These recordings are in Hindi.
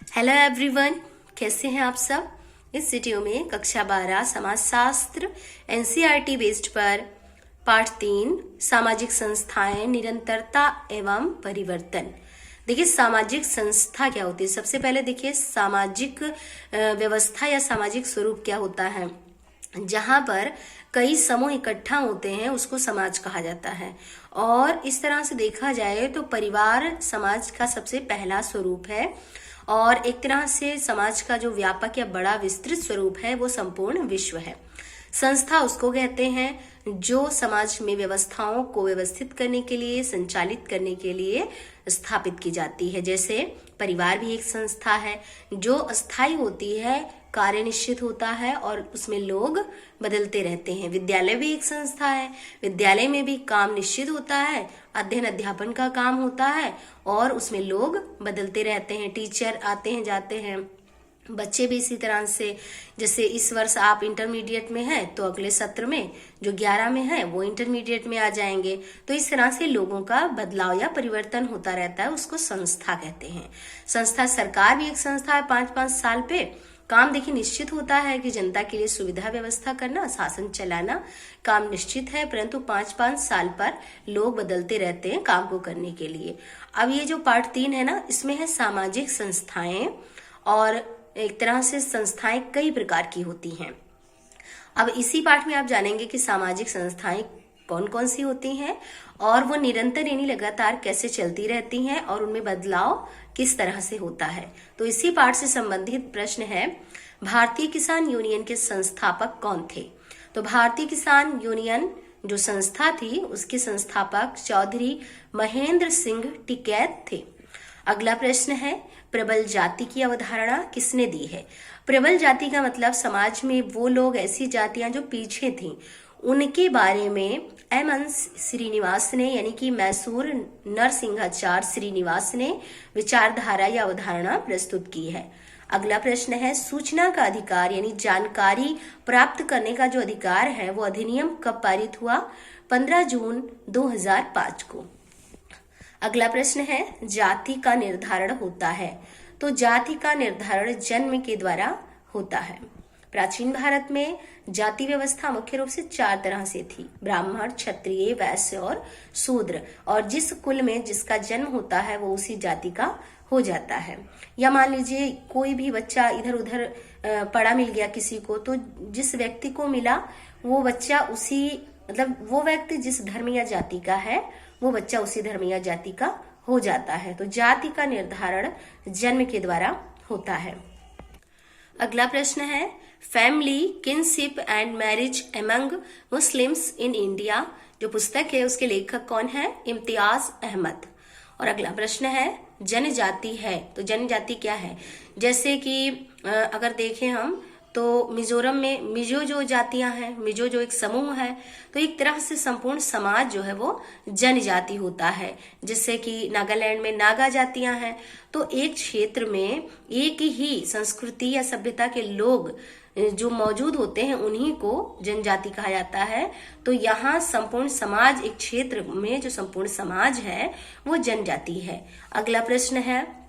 हेलो एवरीवन, कैसे हैं आप सब। इस वीडियो में कक्षा 12 समाजशास्त्र एनसीईआरटी बेस्ड पर पाठ 3 सामाजिक संस्थाएं, निरंतरता एवं परिवर्तन। देखिए सामाजिक संस्था क्या होती है। सबसे पहले देखिए सामाजिक व्यवस्था या सामाजिक स्वरूप क्या होता है। जहां पर कई समूह इकट्ठा होते हैं उसको समाज कहा जाता है। और इस तरह से देखा जाए तो परिवार समाज का सबसे पहला स्वरूप है। और एक तरह से समाज का जो व्यापक या बड़ा विस्तृत स्वरूप है वो संपूर्ण विश्व है। संस्था उसको कहते हैं जो समाज में व्यवस्थाओं को व्यवस्थित करने के लिए, संचालित करने के लिए स्थापित की जाती है। जैसे परिवार भी एक संस्था है जो अस्थायी होती है, कार्य निश्चित होता है और उसमें लोग बदलते रहते हैं। विद्यालय भी एक संस्था है, विद्यालय में भी काम निश्चित होता है, अध्ययन अध्यापन का काम होता है और उसमें लोग बदलते रहते हैं, टीचर आते हैं जाते हैं। बच्चे भी इसी तरह से, जैसे इस वर्ष आप इंटरमीडिएट में हैं तो अगले सत्र में जो 11 में है वो इंटरमीडिएट में आ जाएंगे। तो इस तरह से लोगों का बदलाव या परिवर्तन होता रहता है, उसको संस्था कहते हैं। संस्था, सरकार भी एक संस्था है। 5-5 साल पे काम देखिए निश्चित होता है कि जनता के लिए सुविधा व्यवस्था करना, शासन चलाना काम निश्चित है, परंतु 5-5 साल पर लोग बदलते रहते हैं काम को करने के लिए। अब ये जो पार्ट 3 है ना, इसमें है सामाजिक संस्थाएं। और एक तरह से संस्थाएं कई प्रकार की होती हैं। अब इसी पाठ में आप जानेंगे कि सामाजिक संस्थाएं कौन कौन सी होती हैं और वो निरंतर यानी लगातार कैसे चलती रहती हैं और उनमें बदलाव किस तरह से होता है। तो इसी पाठ से संबंधित प्रश्न है, भारतीय किसान यूनियन के संस्थापक कौन थे। तो भारतीय किसान यूनियन जो संस्था थी उसके संस्थापक चौधरी महेंद्र सिंह टिकैत थे। अगला प्रश्न है, प्रबल जाति की अवधारणा किसने दी है। प्रबल जाति का मतलब समाज में वो लोग, ऐसी जातियां जो पीछे थीं, उनके बारे में एम.एन. श्रीनिवास ने यानी कि मैसूर नरसिंहाचार्य श्रीनिवास ने विचारधारा या अवधारणा प्रस्तुत की है। अगला प्रश्न है, सूचना का अधिकार यानी जानकारी प्राप्त करने का जो अधिकार है वो अधिनियम कब पारित हुआ। 15 जून 2005 को। अगला प्रश्न है, जाति का निर्धारण होता है। तो जाति का निर्धारण जन्म के द्वारा होता है। प्राचीन भारत में जाति व्यवस्था मुख्य रूप से 4 तरह से थी, ब्राह्मण, क्षत्रिय, वैश्य और शूद्र। और जिस कुल में जिसका जन्म होता है वो उसी जाति का हो जाता है। या मान लीजिए कोई भी बच्चा इधर उधर पड़ा मिल गया किसी को, तो जिस व्यक्ति को मिला वो बच्चा उसी, मतलब वो व्यक्ति जिस धर्म या जाति का है वो बच्चा उसी धर्म या जाति का हो जाता है। तो जाति का निर्धारण जन्म के द्वारा होता है। अगला प्रश्न है, family, kinship and marriage among Muslims in India जो पुस्तक है उसके लेखक कौन है, इम्तियाज अहमद। और अगला प्रश्न है, जनजाति है। तो जनजाति क्या है, जैसे कि अगर देखें हम तो मिजोरम में मिजो जो जातियां हैं, मिजो जो एक समूह है, तो एक तरह से संपूर्ण समाज जो है वो जनजाति होता है। जैसे कि नागालैंड में नागा जातियां हैं, तो एक क्षेत्र में एक ही संस्कृति या सभ्यता के लोग जो मौजूद होते हैं उन्हीं को जनजाति कहा जाता है। तो यहाँ संपूर्ण समाज, एक क्षेत्र में जो संपूर्ण समाज है वो जनजाति है। अगला प्रश्न है,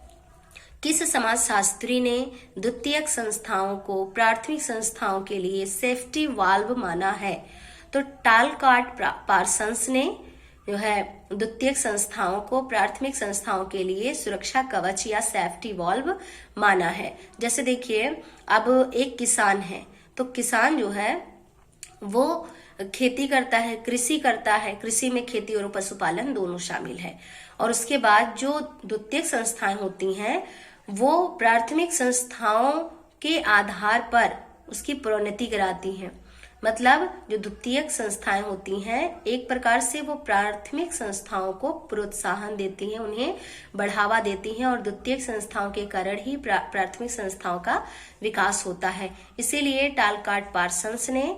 किस समाजशास्त्री ने द्वितीयक संस्थाओं को प्राथमिक संस्थाओं के लिए सेफ्टी वाल्व माना है। तो टालकाट पार्सन्स ने जो है द्वितीयक संस्थाओं को प्राथमिक संस्थाओं के लिए सुरक्षा कवच या सेफ्टी वाल्व माना है। जैसे देखिए अब एक किसान है, तो किसान जो है वो खेती करता है, कृषि करता है, कृषि में खेती और पशुपालन दोनों शामिल है। और उसके बाद जो द्वितीयक संस्थाएं होती हैं वो प्राथमिक संस्थाओं के आधार पर उसकी प्रोन्नति कराती हैं। मतलब जो द्वितीयक संस्थाएं होती हैं एक प्रकार से वो प्राथमिक संस्थाओं को प्रोत्साहन देती हैं, उन्हें बढ़ावा देती हैं और द्वितीयक संस्थाओं के कारण ही प्राथमिक संस्थाओं का विकास होता है। इसीलिए टालकाट पार्सन्स ने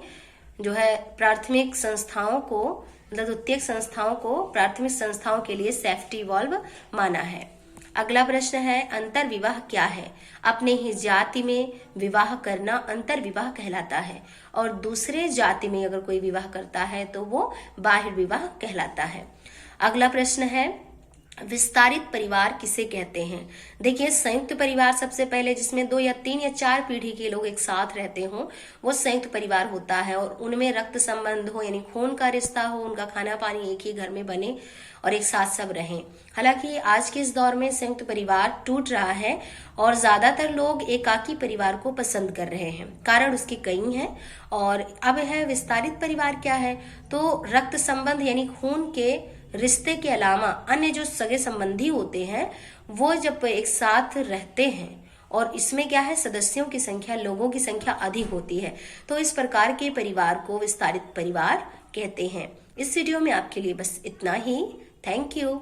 जो है प्राथमिक संस्थाओं को, मतलब द्वितीयक संस्थाओं को प्राथमिक संस्थाओं के लिए सेफ्टी वाल्व माना है। अगला प्रश्न है, अंतर विवाह क्या है। अपने ही जाति में विवाह करना अंतर विवाह कहलाता है और दूसरे जाति में अगर कोई विवाह करता है तो वो बाह्य विवाह कहलाता है। अगला प्रश्न है, विस्तारित परिवार किसे कहते हैं? देखिए, संयुक्त परिवार सबसे पहले, जिसमें 2 या 3 या 4 पीढ़ी के लोग एक साथ रहते हों, वो संयुक्त परिवार होता है। और उनमें रक्त संबंध हो, यानी खून का रिश्ता हो, उनका खाना पानी एक ही घर में बने और एक साथ सब रहें। हालांकि आज के इस दौर में संयुक्त परिवार टूट रहा है और ज्यादातर लोग एकाकी परिवार को पसंद कर रहे हैं। कारण उसके कई हैं। और अब है विस्तारित परिवार क्या है? तो रक्त संबंध यानी खून के रिश्ते के अलावा अन्य जो सगे संबंधी होते हैं वो जब एक साथ रहते हैं, और इसमें क्या है, सदस्यों की संख्या, लोगों की संख्या अधिक होती है, तो इस प्रकार के परिवार को विस्तारित परिवार कहते हैं। इस वीडियो में आपके लिए बस इतना ही। Thank you.